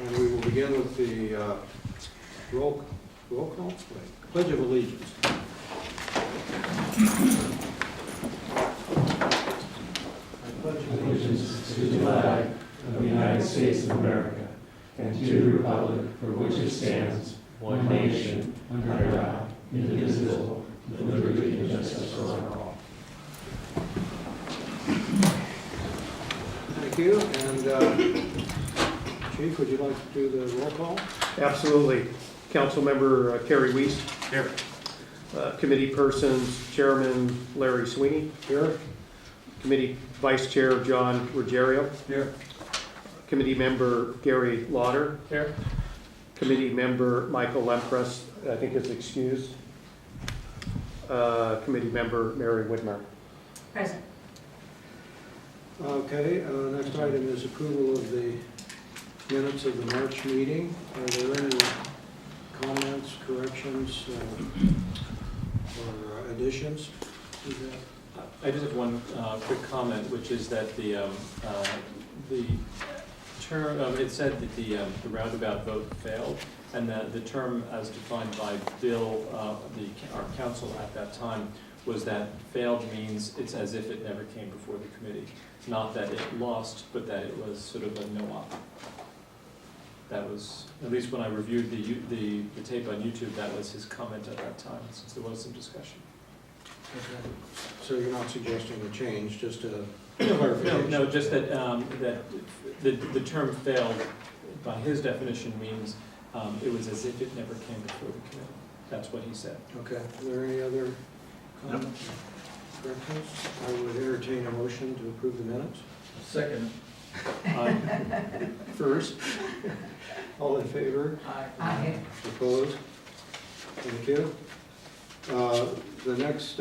And we will begin with the roll call, wait, Pledge of Allegiance. I pledge Allegiance to the flag of the United States of America and to the republic for which it stands, one nation, under God, indivisible, with liberty and justice for all. Thank you. And Chief, would you like to do the roll call? Absolutely. Councilmember Kerry Weiss. Here. Committee persons, Chairman Larry Sweeney. Here. Committee Vice Chair John Ruggiero. Here. Committee Member Gary Lauder. Here. Committee Member Michael Lempress, I think is excused. Committee Member Mary Whitmer. Present. Okay, next item is approval of the minutes of the March meeting. Are there any comments, corrections, or additions to that? I just have one quick comment, which is that the term, it said that the roundabout vote failed, and that the term as defined by Bill, our counsel at that time, was that failed means it's as if it never came before the committee. Not that it lost, but that it was sort of a no-op. That was, at least when I reviewed the tape on YouTube, that was his comment at that time, since there was some discussion. Okay. So you're not suggesting a change, just a clarification? No, just that, that the term failed, by his definition, means it was as if it never came before the committee. That's what he said. Okay. Are there any other comments? Corrections? I would entertain a motion to approve the minutes. Second. First. All in favor? Aye. Opposed? Thank you. The next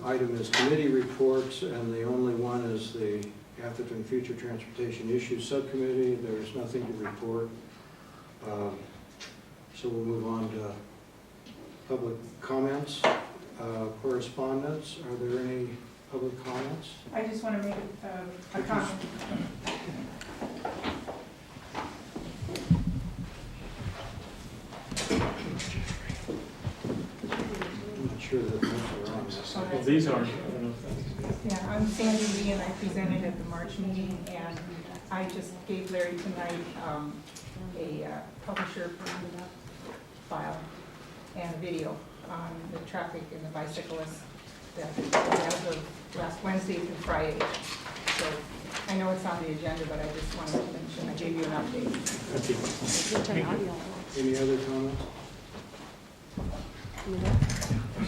item is committee reports, and the only one is the Atherton Future Transportation Issues Subcommittee. There's nothing to report. So we'll move on to public comments. Correspondence, are there any public comments? I just want to make a comment. I'm not sure that those are on this. Well, these aren't, I don't know if that's... Yeah, I'm Sandy Lee, and I presented at the March meeting, and I just gave Larry tonight a publisher file and a video on the traffic and the bicyclists that as of last Wednesday through Friday. So I know it's on the agenda, but I just wanted to mention, I gave you an update. Any other comments?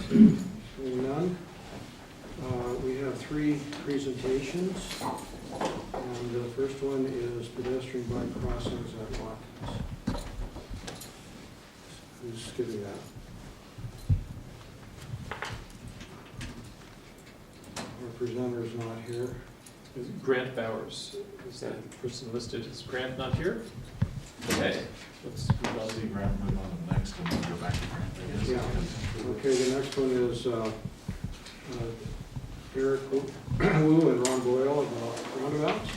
Seeing none. We have three presentations, and the first one is pedestrian bike crossings at Watkins. Who's giving that? Our presenter's not here. Is Grant Bowers, is that the person listed? Is Grant not here? Okay, let's move on. See Grant move on to the next one, we'll go back to Grant, I guess. Yeah. Okay, the next one is Eric Wu and Ron Boyle about roundabouts.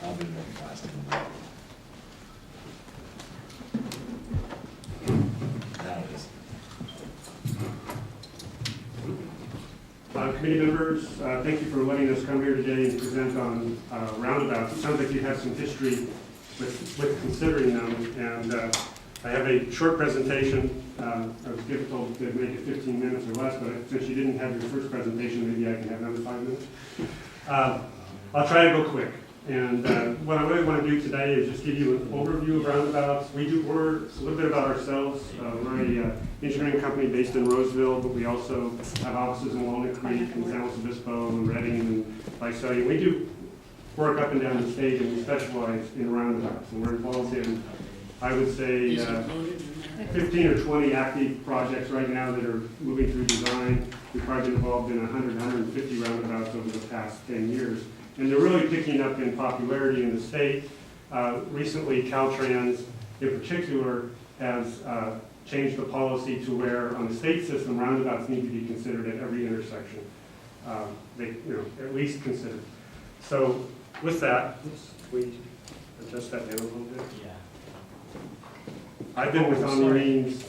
I'll be more fast than that. Now it is. Committee members, thank you for letting us come here today and present on roundabouts. It sounds like you have some history with considering them, and I have a short presentation. I was difficult to make it 15 minutes or less, but since you didn't have your first presentation, maybe I can have another 5 minutes. I'll try to go quick. And what I really want to do today is just give you an overview of roundabouts. We're a little bit about ourselves. We're an engineering company based in Roseville, but we also have offices in Walnut Creek and San Luis Obispo and Redding and Visalia. We do work up and down the state, and we specialize in roundabouts. And we're involved in, I would say, 15 or 20 active projects right now that are moving through design. We've probably been involved in 100, 150 roundabouts over the past 10 years. And they're really picking up in popularity in the state. Recently, Caltrans in particular has changed the policy to where on the state system, roundabouts need to be considered at every intersection. they, at least consider. So with that, we adjust that down a little bit. Yeah. I've been with Omni Means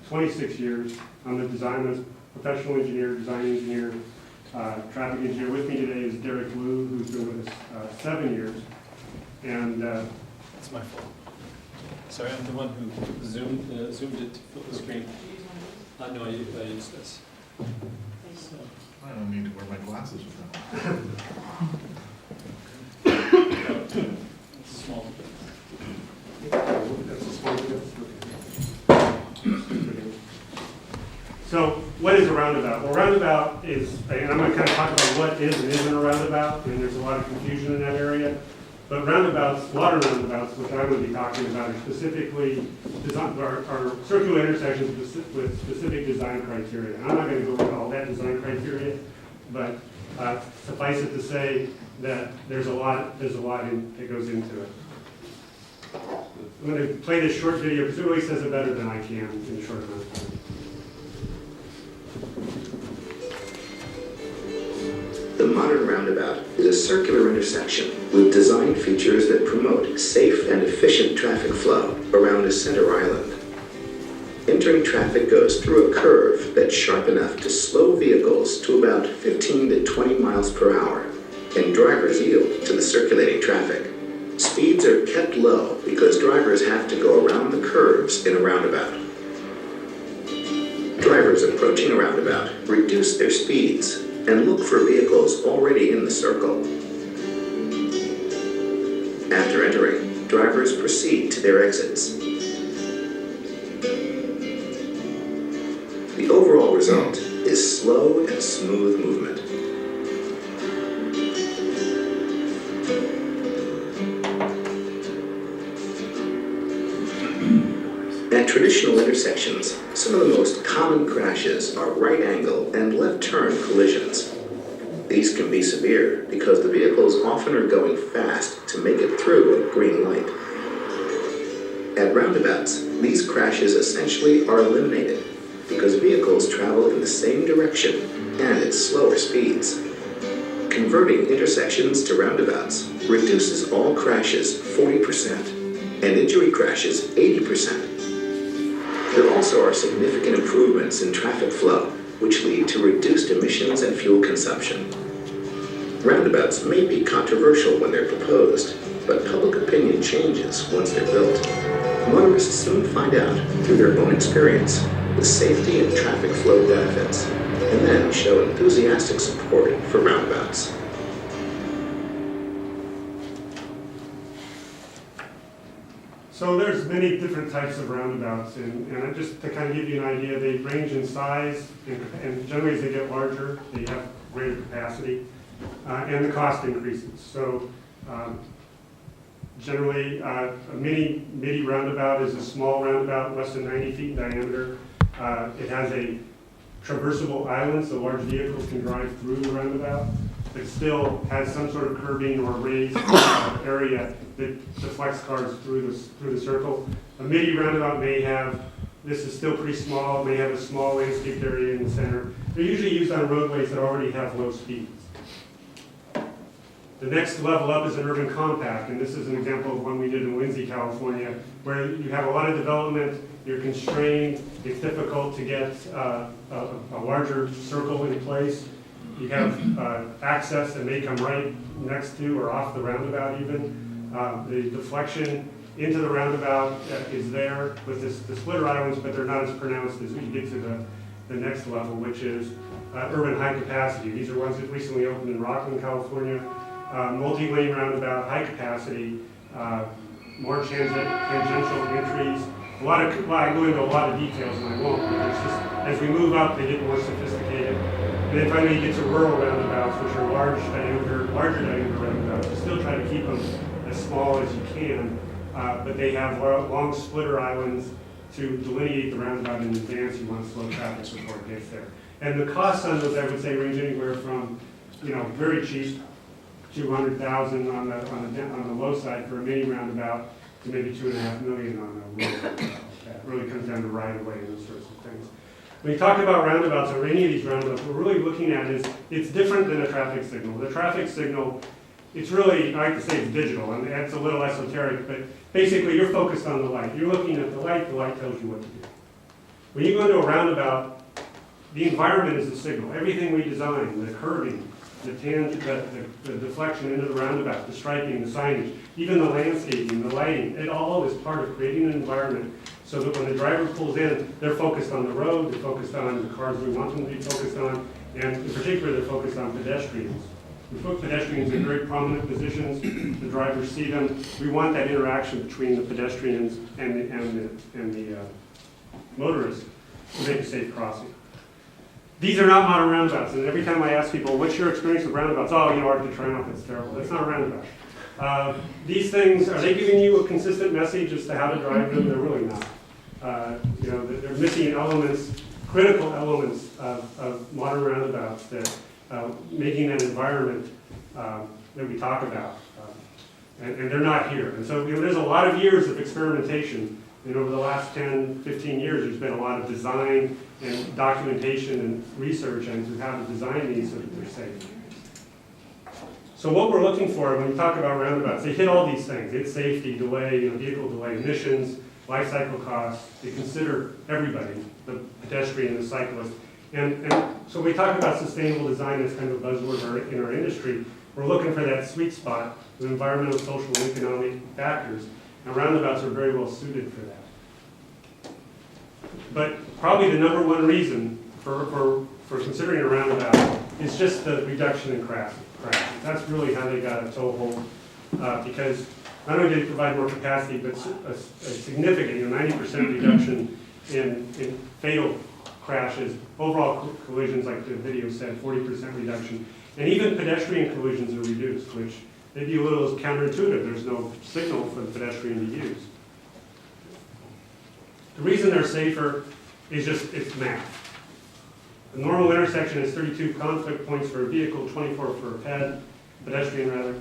26 years. I'm a professional engineer, design engineer, traffic engineer. With me today is Derek Wu, who's been with us 7 years. And It's my fault. Sorry, I'm the one who zoomed it to fill the screen. No, I used this. So. I don't need to wear my glasses with It's small. that's a small difference. So what is a roundabout? Well, roundabout is, and I'm going to kind of talk about what is and isn't a roundabout, and there's a lot of confusion in that area. But roundabouts, water roundabouts, which I'm going to be talking about, are specifically designed, are circular intersections with specific design criteria. And I'm not going to go into all that design criteria, but suffice it to say that there's a lot that goes into it. I'm going to play this short video because it really says it better than I can in a short amount of time. The modern roundabout is a circular intersection with design features that promote safe and efficient traffic flow around a center island. Entering traffic goes through a curve that's sharp enough to slow vehicles to about 15 to 20 miles per hour, and drivers yield to the circulating traffic. Speeds are kept low because drivers have to go around the curves in a roundabout. Drivers approaching a roundabout reduce their speeds and look for vehicles already in the circle. After entering, drivers proceed to their exits. The overall result is slow and smooth movement. At traditional intersections, some of the most common crashes are right angle and left turn collisions. These can be severe because the vehicles often are going fast to make it through a green light. At roundabouts, these crashes essentially are eliminated because vehicles travel in the same direction and at slower speeds. Converting intersections to roundabouts reduces all crashes 40% and injury crashes 80%. There also are significant improvements in traffic flow, which lead to reduced emissions and fuel consumption. Roundabouts may be controversial when they're proposed, but public opinion changes once they're built. Motorists soon find out, through their own experience, the safety and traffic flow benefits, and then show enthusiastic support for roundabouts. So there's many different types of roundabouts, and just to kind of give you an idea, they range in size, and generally as they get larger, they have greater capacity, and the cost increases. So generally, a mini roundabout is a small roundabout, less than 90 feet in diameter. It has a traversable island, so large vehicles can drive through the roundabout. It still has some sort of curbing or raised area that deflects cars through the circle. A midi roundabout may have, this is still pretty small, may have a small landscaped area in the center. They're usually used on roadways that already have low speeds. The next level up is an urban compact, and this is an example of one we did in Lindsay, California, where you have a lot of development, you're constrained, it's difficult to get a larger circle in place. You have access that may come right next to or off the roundabout even. The deflection into the roundabout is there with the splitter islands, but they're not as pronounced as you get to the next level, which is urban high capacity. These are ones that recently opened in Rockland, California. Multi-lane roundabout, high capacity, more tangential entries. I go into a lot of details and I won't, but it's just, as we move up, they get more sophisticated. And then finally you get to rural roundabouts, which are larger diameter roundabouts. You still try to keep them as small as you can, but they have long splitter islands to delineate the roundabout in advance. You want to slow traffic before it gets there. And the costs on those, I would say, range anywhere from, very cheap, $200,000 on the low side for a mini roundabout, to maybe $2.5 million on a rural roundabout. That really comes down to right of way and those sorts of things. When you talk about roundabouts or any of these roundabouts, what we're really looking at is it's different than a traffic signal. The traffic signal, it's really, I like to say it's digital, and that's a little esoteric, but basically you're focused on the light. You're looking at the light tells you what to do. When you go into a roundabout, the environment is the signal. Everything we design, the curving, the deflection into the roundabout, the striping, the signage, even the landscaping, the lighting, it all is part of creating an environment so that when the driver pulls in, they're focused on the road, they're focused on the cars we want them to be focused on, and in particular, they're focused on pedestrians. We put pedestrians in very prominent positions, the drivers see them. We want that interaction between the pedestrians and the motorists to make a safe crossing. These are not modern roundabouts, and every time I ask people, what's your experience with roundabouts? Oh, Arc de Triomphe, it's terrible. That's not a roundabout. These things, are they giving you a consistent message as to how to drive them? They're really not. They're missing elements, critical elements of modern roundabouts that making that environment that we talk about. And they're not here. And so there's a lot of years of experimentation. And over the last 10, 15 years, there's been a lot of design and documentation and research into how to design these so that they're safe. So what we're looking for when we talk about roundabouts, they hit all these things. It's safety, delay, vehicle delay, emissions, life cycle costs. They consider everybody, the pedestrian, the cyclist. And so when we talk about sustainable design as kind of a buzzword in our industry, we're looking for that sweet spot with environmental, social, and economic factors. And roundabouts are very well suited for that. But probably the number one reason for considering a roundabout is just the reduction in crashes. That's really how they got a toehold, because not only do they provide more capacity, but a significant, 90% reduction in fatal crashes, overall collisions, like the video said, 40% reduction, and even pedestrian collisions are reduced, which may be a little counterintuitive. There's no signal for the pedestrian to use. The reason they're safer is just it's math. A normal intersection has 32 conflict points for a vehicle, 24 for a pedestrian rather.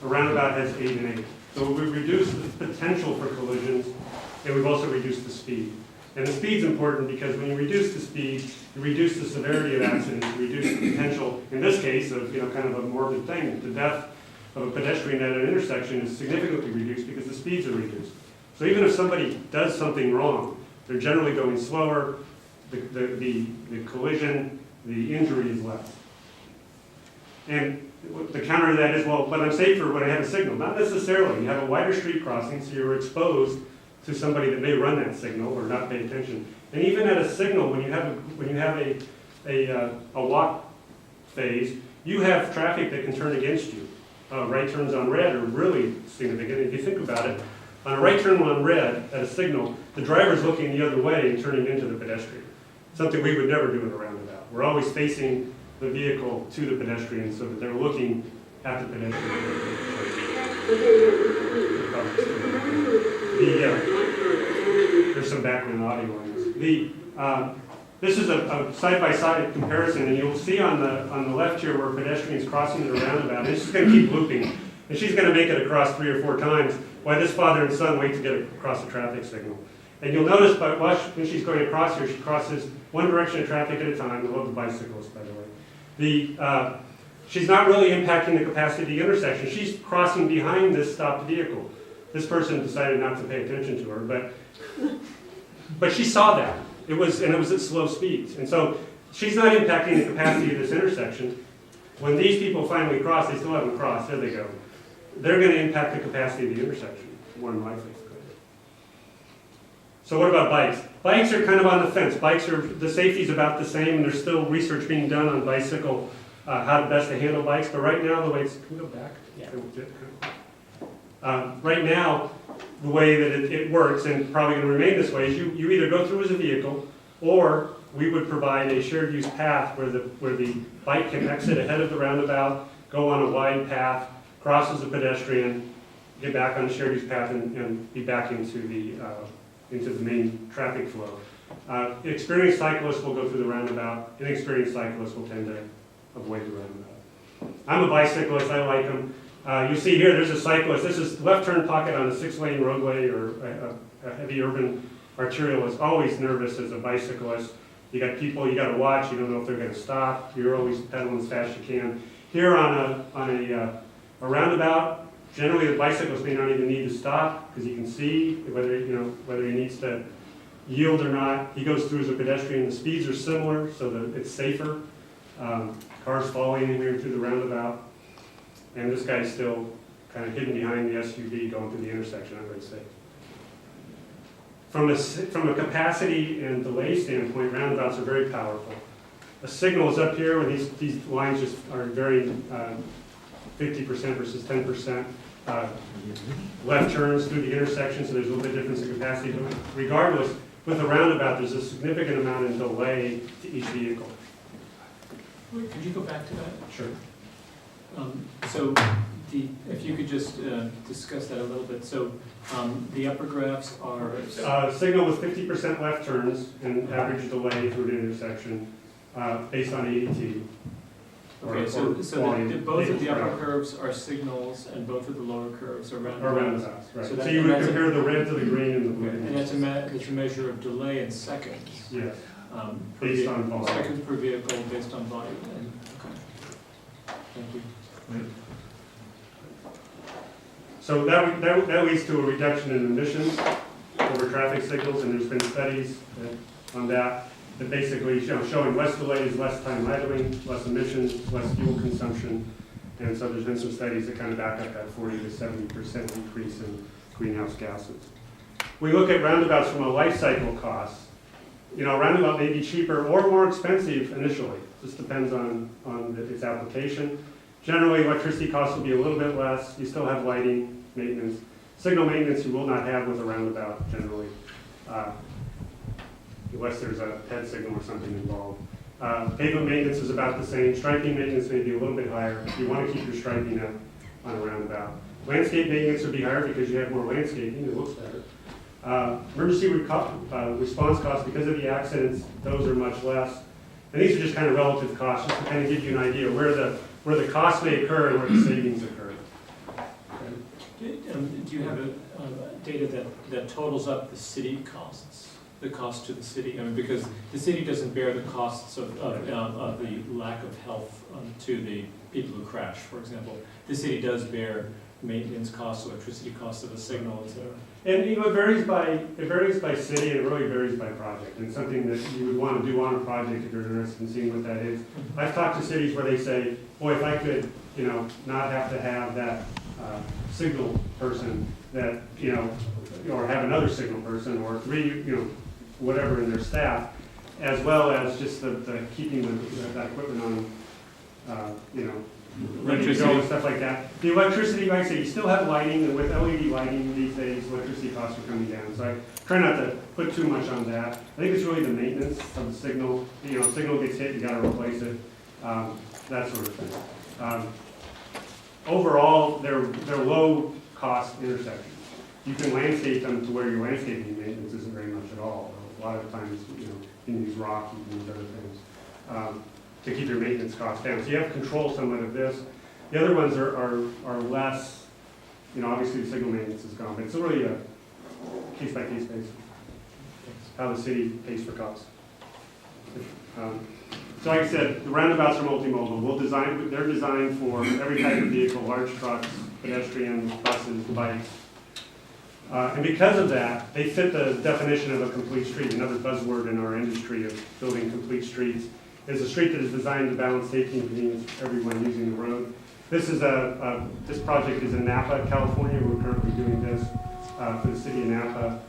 A roundabout has 8 and 8. So we've reduced the potential for collisions, and we've also reduced the speed. And the speed's important because when you reduce the speed, you reduce the severity of accidents, you reduce the potential, in this case, of kind of a morbid thing. The death of a pedestrian at an intersection is significantly reduced because the speeds are reduced. So even if somebody does something wrong, they're generally going slower, the collision, the injury is less. And the counter to that is, well, but I'm safer when I have a signal. Not necessarily. You have a wider street crossing, so you're exposed to somebody that may run that signal or not pay attention. And even at a signal, when you have a walk phase, you have traffic that can turn against you. Right turns on red are really significant. If you think about it, on a right turn on red at a signal, the driver's looking the other way and turning into the pedestrian. Something we would never do in a roundabout. We're always facing the vehicle to the pedestrian so that they're looking at the pedestrian. There's some background audio on this. This is a side-by-side comparison, and you'll see on the left here where a pedestrian's crossing the roundabout. And it's just going to keep looping, and she's going to make it across 3 or 4 times while this father and son wait to get across the traffic signal. And you'll notice when she's going across here, she crosses one direction of traffic at a time. I love the bicyclist, by the way. She's not really impacting the capacity of the intersection. She's crossing behind this stopped vehicle. This person decided not to pay attention to her, but she saw that. It was at slow speeds. And so she's not impacting the capacity of this intersection. When these people finally cross, they still haven't crossed, there they go. They're going to impact the capacity of the intersection, more than likely. So what about bikes? Bikes are kind of on the fence. The safety's about the same, and there's still research being done on bicycle, how to best to handle bikes. But right now, the way it's, can we go back? Yeah. Right now, the way that it works, and probably going to remain this way, is you either go through as a vehicle, or we would provide a shared use path where the bike can exit ahead of the roundabout, go on a wide path, crosses a pedestrian, get back on the shared use path, and be back into the main traffic flow. Experienced cyclists will go through the roundabout. Inexperienced cyclists will tend to avoid the roundabout. I'm a bicyclist. I like them. You see here, there's a cyclist. This is left turn pocket on a 6-lane roadway or a heavy urban arterial is always nervous as a bicyclist. You got people you got to watch. You don't know if they're going to stop. You're always pedaling as fast as you can. Here on a roundabout, generally the bicyclist may not even need to stop because he can see whether he needs to yield or not. He goes through as a pedestrian. The speeds are similar, so that it's safer. Cars following in here through the roundabout, and this guy's still kind of hidden behind the SUV going through the intersection, I would say. From a capacity and delay standpoint, roundabouts are very powerful. A signal is up here where these lines just are varying 50% versus 10%. Left turns through the intersection, so there's a little bit difference in capacity. But regardless, with a roundabout, there's a significant amount of delay to each vehicle. Could you go back to that? Sure. So if you could just discuss that a little bit. So the upper graphs are... Signal with 50% left turns and average delay through an intersection based on ADT. Okay, so both of the upper curves are signals and both of the lower curves are roundabouts. Right. So So you would compare the red to the green and the blue. And that's a measure of delay in seconds. Yes. Based on volume. Seconds per vehicle based on volume. Okay. Thank you. So that leads to a reduction in emissions over traffic signals, and there's been studies on that basically showing less delays, less time idling, less emissions, less fuel consumption, and so there's been some studies that kind of back up that 40 to 70% decrease in greenhouse gases. We look at roundabouts from a life cycle cost. Roundabout may be cheaper or more expensive initially. Just depends on its application. Generally, electricity costs will be a little bit less. You still have lighting, maintenance. Signal maintenance you will not have with a roundabout generally, unless there's a head signal or something involved. Pavement maintenance is about the same. Striping maintenance may be a little bit higher. You want to keep your striping up on a roundabout. Landscape maintenance would be higher because you have more landscaping. It looks better. Emergency response costs, because of the accidents, those are much less. And these are just kind of relative costs, just to kind of give you an idea where the costs may occur and where the savings occur. Do you have data that totals up the city costs, the cost to the city? I mean, because the city doesn't bear the costs of the lack of health to the people who crash, for example. The city does bear maintenance costs, electricity costs of a signal, et cetera. And it varies by city, and it really varies by project. And something that you would want to do on a project if you're interested in seeing what that is. I've talked to cities where they say, boy, if I could, not have to have that signal person that, or have another signal person or three, whatever in their staff, as well as just the keeping that equipment on, ready to go and stuff like that. The electricity, like I say, you still have lighting, and with LED lighting these days, electricity costs are coming down. So I try not to put too much on that. I think it's really the maintenance of the signal. Signal gets hit, you got to replace it, that sort of thing. Overall, they're low cost intersections. You can landscape them to where your landscaping maintenance isn't very much at all. A lot of times, you can use rock, you can use other things. To keep your maintenance costs down. So you have control somewhat of this. The other ones are less, obviously the signal maintenance is gone, but it's really a case-by-case basis, how the city pays for costs. So like I said, the roundabouts are multimodal. They're designed for every type of vehicle, large trucks, pedestrians, buses, bikes. And because of that, they fit the definition of a complete street. Another buzzword in our industry of building complete streets is a street that is designed to balance safety and convenience for everyone using the road. This project is in Napa, California. We're currently doing this for the city of Napa.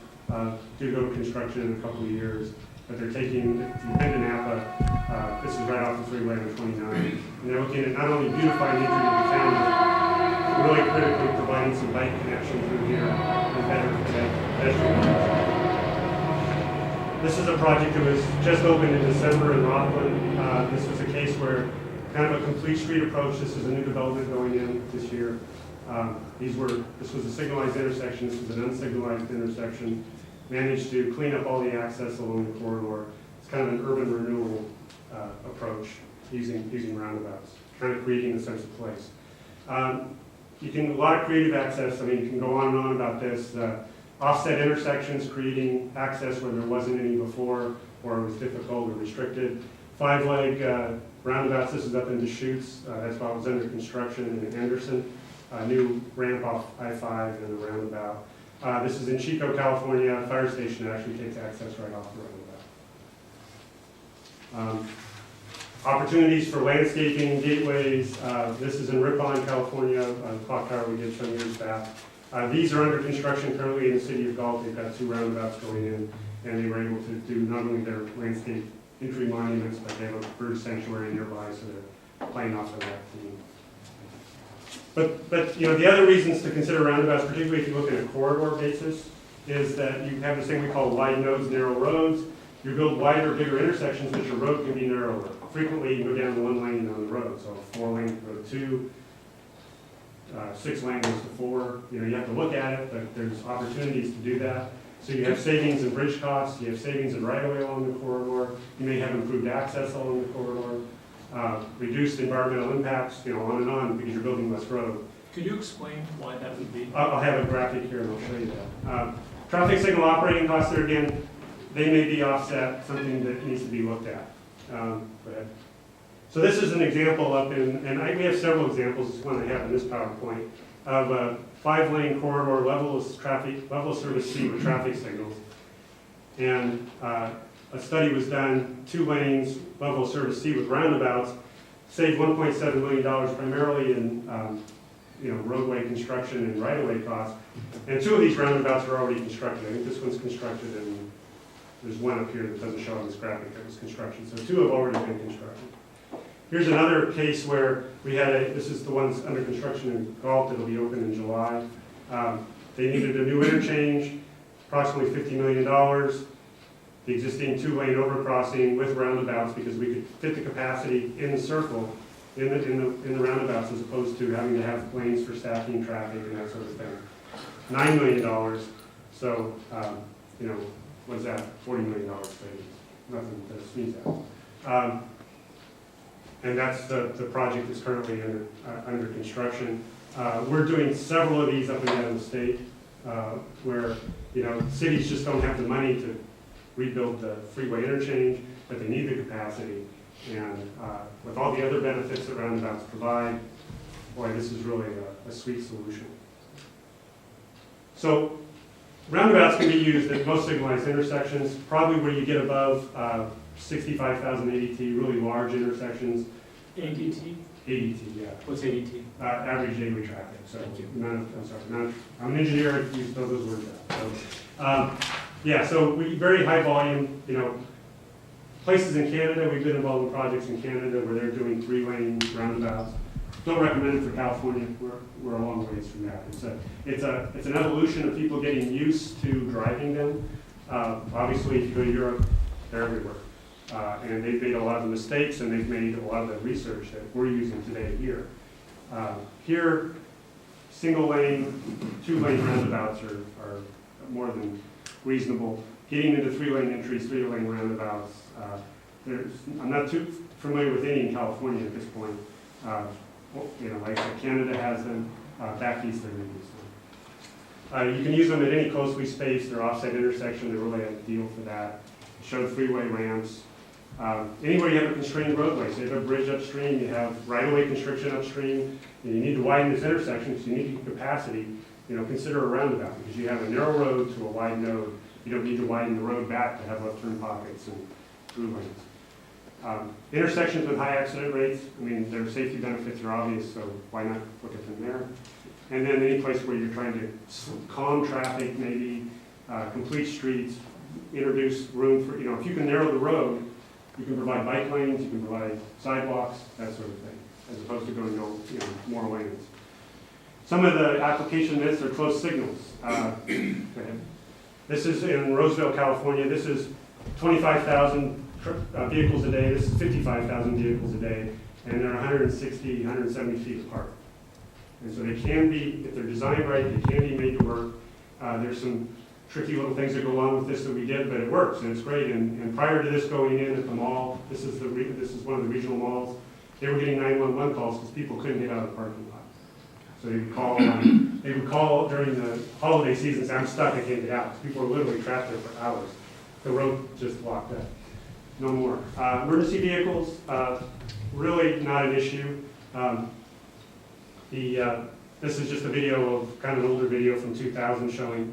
Due to go to construction in a couple of years. But they're taking, if you've been to Napa, this is right off the freeway on 29. And they're looking at not only beautifying the interior of the town, but really critically providing some bike connection through here and better pedestrian. This is a project that was just opened in December in Rockland. This was a case where kind of a complete street approach. This is a new development going in this year. This was a signalized intersection. This was an unsignalized intersection. Managed to clean up all the access along the corridor. It's kind of an urban renewal approach using roundabouts, kind of creating a sense of place. A lot of creative access. I mean, you can go on and on about this. offset intersections, creating access where there wasn't any before, or it was difficult or restricted. 5-leg roundabouts, this is up in Deschutes, that's why it was under construction in Anderson. New ramp off I-5 and a roundabout. This is in Chico, California, fire station that actually takes access right off the roundabout. Opportunities for landscaping, gateways, this is in Ripon, California, the clock tower we did some years back. These are under construction currently in the city of Galt. They've got 2 roundabouts going in, and they were able to do not only their landscape entry monuments, but they have a bird sanctuary nearby, so they're playing off of that theme. But you know, the other reasons to consider roundabouts, particularly if you look at a corridor basis, is that you have this thing we call wide nodes, narrow roads. You build wider, bigger intersections, but your road can be narrower. Frequently, you go down to 1 lane on the road, so 4 lane go to 2, 6 lane goes to 4. You know, you have to look at it, but there's opportunities to do that. So you have savings in bridge costs, you have savings in right-of-way along the corridor, you may have improved access along the corridor, reduced environmental impacts, you know, on and on, because you're building less road. Could you explain why that would be? I'll have a graphic here and I'll show you that. Traffic signal operating costs there again, they may be offset, something that needs to be looked at. Go ahead. So this is an example up in, and we have several examples, this one I have in this PowerPoint, of a 5-lane corridor, level of service C with traffic signals. And a study was done, 2 lanes, level of service C with roundabouts, saved $1.7 million primarily in you know, roadway construction and right-of-way costs. And 2 of these roundabouts are already constructed. I think this one's constructed, and there's one up here that doesn't show on this graphic that was construction. So 2 have already been constructed. Here's another case where we had this is the ones under construction in Galt that'll be open in July. They needed a new interchange, approximately $50 million. The existing 2-lane overcrossing with roundabouts, because we could fit the capacity in the circle in the roundabouts, as opposed to having to have lanes for stacking traffic and that sort of thing. $9 million. So, you know, what's that? $40 million savings. Nothing to sneeze at. And that's the project that's currently under construction. We're doing several of these up and down the state, where, you know, cities just don't have the money to rebuild the freeway interchange, but they need the capacity. And with all the other benefits that roundabouts provide, boy, this is really a sweet solution. So roundabouts can be used at most signalized intersections, probably where you get above 65,000 ADT, really large intersections. ADT? ADT, yeah. What's ADT? Average daily traffic. So Thank you. I'm an engineer, I use those words out. So, yeah, so very high volume, you know, places in Canada, we've been involved in projects in Canada where they're doing 3-lane roundabouts. Don't recommend it for California, we're a long ways from that. It's an evolution of people getting used to driving them. Obviously, if you go to Europe, they're everywhere. And they've made a lot of the mistakes, and they've made a lot of the research that we're using today here. Here, single-lane, 2-lane roundabouts are more than reasonable. Getting into 3-lane entries, 3-lane roundabouts, I'm not too familiar with any in California at this point. You know, like Canada has them, back east they're going to use them. You can use them at any closely spaced or offset intersection. They're really ideal for that. Show freeway ramps. Anywhere you have a constrained roadway, so you have a bridge upstream, you have right-of-way constriction upstream, and you need to widen this intersection because you need capacity, you know, consider a roundabout, because you have a narrow road to a wide node. You don't need to widen the road back to have left turn pockets and through lanes. Intersections with high accident rates, I mean, their safety benefits are obvious, so why not look at them there? And then any place where you're trying to calm traffic, maybe complete streets, introduce room for, you know, if you can narrow the road, you can provide bike lanes, you can provide sidewalks, that sort of thing, as opposed to going, you know, more lanes. Some of the application myths are close signals. Go ahead. This is in Roseville, California. This is 25,000 vehicles a day. This is 55,000 vehicles a day, and they're 160, 170 feet apart. And so they can be, if they're designed right, they can be made to work. There's some tricky little things that go along with this that we did, but it works and it's great. And prior to this going in at the mall, this is one of the regional malls. They were getting 911 calls because people couldn't get out of the parking lot. So they would call during the holiday season, say, I'm stuck, I can't get out. People are literally trapped there for hours. The road just blocked up. No more. Emergency vehicles, really not an issue. This is just a video of, kind of an older video from 2000 showing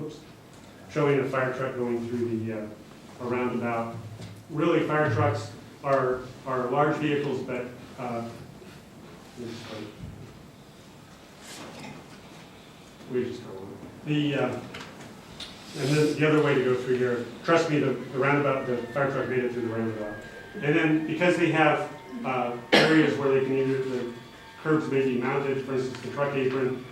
a fire truck going through a roundabout. Really, fire trucks are large vehicles, but we just go on. And then the other way to go through here, trust me, the roundabout, the fire truck made it through the roundabout. And then because they have areas where they can either, the curbs may be mounted, for instance, the truck apron,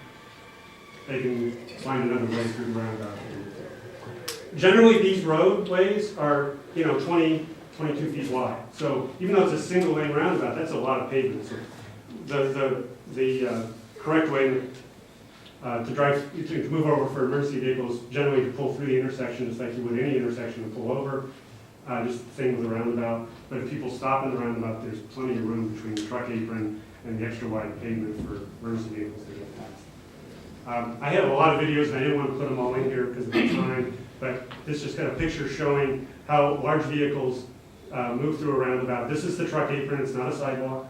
they can find another way through the roundabout. Generally, these roadways are, 20, 22 feet wide. So even though it's a single lane roundabout, that's a lot of pavement. So the correct way to move over for emergency vehicles, generally to pull through the intersection, just like you would any intersection, to pull over. Just the same with the roundabout. But if people stop in the roundabout, there's plenty of room between the truck apron and the extra wide pavement for emergency vehicles to get past. I have a lot of videos, and I didn't want to put them all in here because of the time, but this just got a picture showing how large vehicles move through a roundabout. This is the truck apron. It's not a sidewalk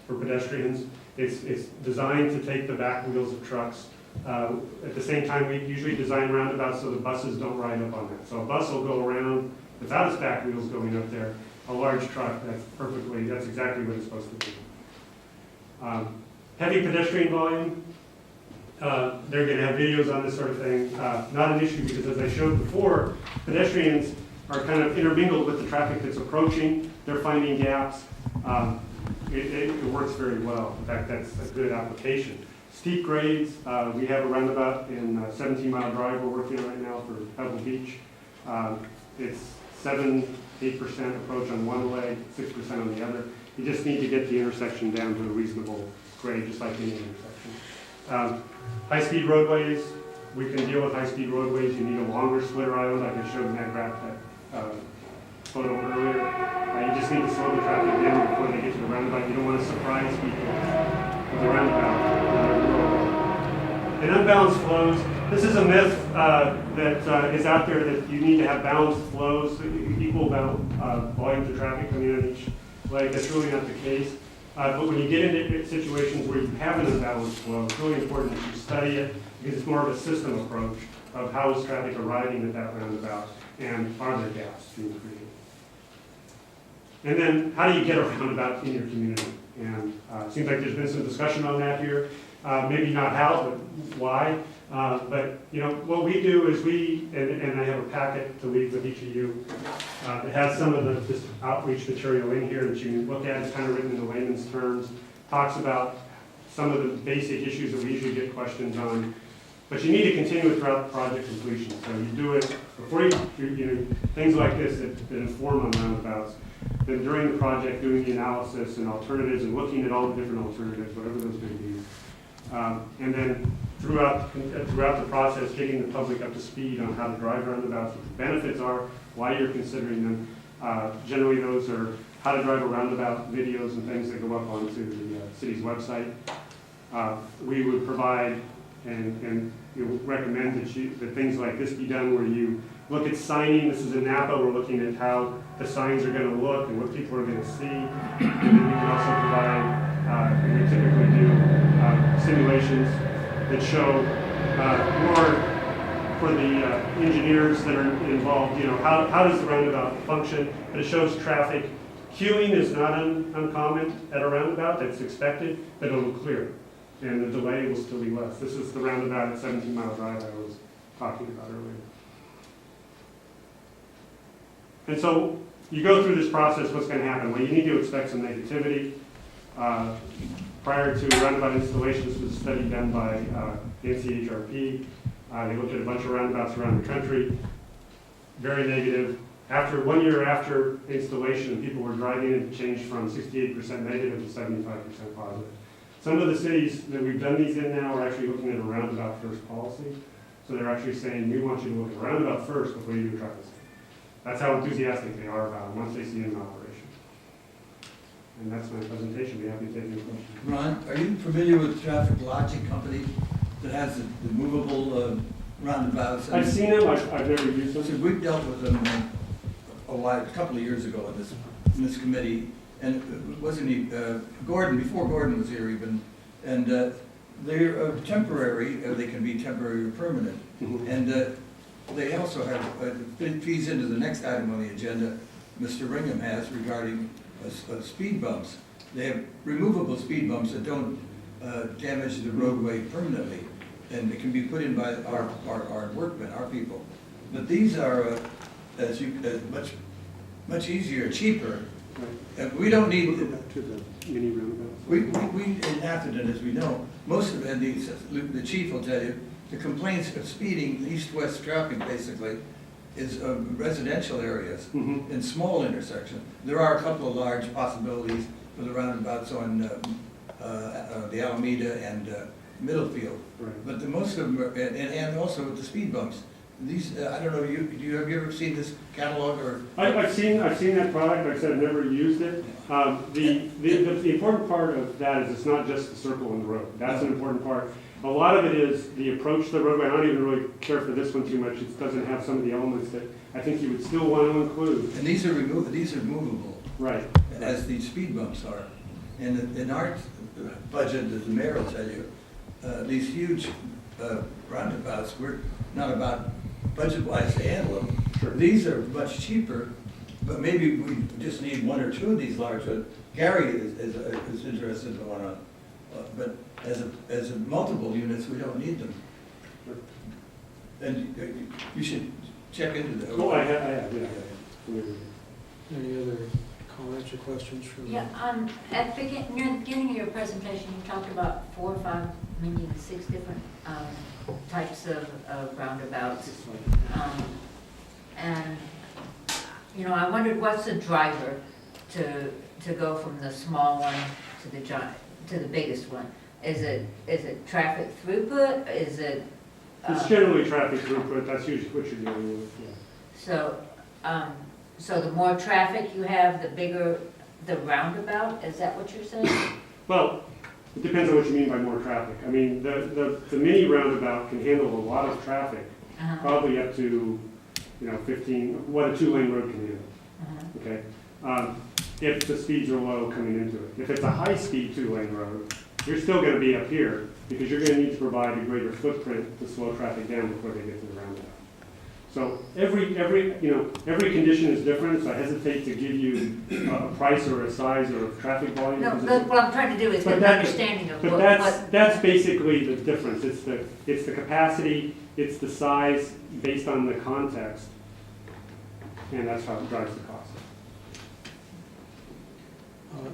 for pedestrians. It's designed to take the back wheels of trucks. At the same time, we usually design roundabouts so the buses don't ride up on that. So a bus will go around without its back wheels going up there. A large truck, that's exactly what it's supposed to do. Heavy pedestrian volume, they're going to have videos on this sort of thing. Not an issue because, as I showed before, pedestrians are kind of intermingled with the traffic that's approaching. They're finding gaps. It works very well. In fact, that's a good application. Steep grades, we have a roundabout in 17 Mile Drive we're working on right now for Pebble Beach. It's 7-8% approach on one leg, 6% on the other. You just need to get the intersection down to a reasonable grade, just like any intersection. High-speed roadways, we can deal with high-speed roadways. You need a longer splitter island, like I showed in that graph, that photo earlier. You just need to slow the traffic down before they get to the roundabout. You don't want to surprise people with the roundabout. And unbalanced flows, this is a myth that is out there that you need to have balanced flows, equal volumes of traffic coming in on each leg. That's really not the case. But when you get into situations where you have an unbalanced flow, it's really important that you study it because it's more of a system approach of how is traffic arriving at that roundabout and are there gaps being created. And then how do you get a roundabout in your community? And it seems like there's been some discussion on that here. Maybe not how, but why. But what we do is and I have a packet to leave with each of you that has some of this outreach material in here that you can look at. It's kind of written in the layman's terms. Talks about some of the basic issues that we usually get questions on. But you need to continue it throughout the project completion. So you do it before things like this that inform on roundabouts. Then during the project, doing the analysis and alternatives and looking at all the different alternatives, whatever those may be. And then throughout the process, getting the public up to speed on how to drive roundabouts, what the benefits are, why you're considering them. Generally, those are how to drive a roundabout videos and things that go up onto the city's website. We would provide and recommend that things like this be done where you look at signing. This is in Napa. We're looking at how the signs are going to look and what people are going to see. And then we can also provide, and we typically do, simulations that show more for the engineers that are involved, how does the roundabout function, but it shows traffic. Queuing is not uncommon at a roundabout, that's expected, but it'll clear, and the delay will still be less. This is the roundabout at 17 Mile Drive I was talking about earlier. And so you go through this process, what's going to happen? Well, you need to expect some negativity. Prior to roundabout installations, this was a study done by NCHRP. They looked at a bunch of roundabouts around the country. Very negative. After 1 year after installation, people were driving it, it changed from 68% negative to 75% positive. Some of the cities that we've done these in now are actually looking at a roundabout first policy. So they're actually saying, we want you to look at roundabout first before you do traffic. That's how enthusiastic they are about it once they see it in operation. And that's my presentation. Be happy to take any questions. Ron, are you familiar with Traffic Logic Company that has the movable roundabouts? I've seen them. I've never used So them. we've dealt with them a couple of years ago in this committee, and it wasn't he, Gordon, before Gordon was here even, and they're temporary, they can be temporary or permanent. Mhm. And they also have, it feeds into the next item on the agenda Mr. Ringham has regarding speed bumps. They have removable speed bumps that don't damage the roadway permanently, and it can be put in by our workmen, our people. But these are much easier, cheaper. Right. We don't need, We'll go back to the mini roundabouts. we in Atherton, as we know, most of, and the chief will tell you, the complaints of speeding, east-west traffic basically, is residential areas Mhm. in small intersections. There are a couple of large possibilities for the roundabouts on the Alameda and Middlefield. Right. But the most of them, and also with the speed bumps. These, I don't know, have you ever seen this catalog or? I've seen that product. Like I said, I've never used it. The important part of that is it's not just the circle in the road. That's an important part. A lot of it is the approach to the roadway. I don't even really care for this one too much. It doesn't have some of the elements that I think you would still want to include. And these are movable, Right. as these speed bumps are. And in our budget, as the mayor will tell you, these huge roundabouts, we're not about budget-wise to handle them. Sure. These are much cheaper, but maybe we just need one or two of these large ones. Gary is interested in one, but as a multiple units, we don't need them. And you should check into that. Oh, I have, yeah. Any other comments or questions from? Yeah, at the near the beginning of your presentation, you talked about 4 or 5, maybe even 6 different types of roundabouts. And, you know, I wondered what's the driver to go from the small one to the giant, to the biggest one? Is it traffic throughput? Is it? It's generally traffic throughput. That's usually what you're dealing with, yeah. So the more traffic you have, the bigger the roundabout? Is that what you're saying? Well, it depends on what you mean by more traffic. I mean, the mini roundabout can handle a lot of traffic, Uh-huh. probably up to, 15, what a 2-lane road can handle, Uh-huh. okay? If the speeds are low coming into it. If it's a high-speed 2-lane road, you're still gonna be up here, because you're gonna need to provide a greater footprint to slow traffic down before they get to the roundabout. So every condition is different, so I hesitate to give you a price or a size or a traffic volume. No, because but what I'm trying to do is get an understanding of But what. that's basically the difference. It's the capacity, it's the size based on the context, and that's how it drives the cost.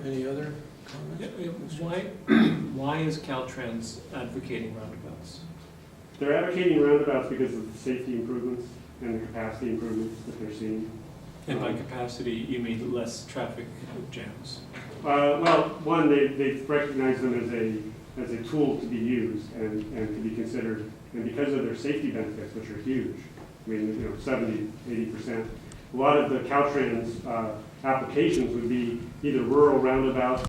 Any other comments? Why is Caltrans advocating roundabouts? They're advocating roundabouts because of the safety improvements and the capacity improvements that they're seeing. And by capacity, you mean less traffic jams? Well, one, they recognize them as a tool to be used and to be considered, and because of their safety benefits, which are huge, I mean, 70, 80%. A lot of the Caltrans applications would be either rural roundabouts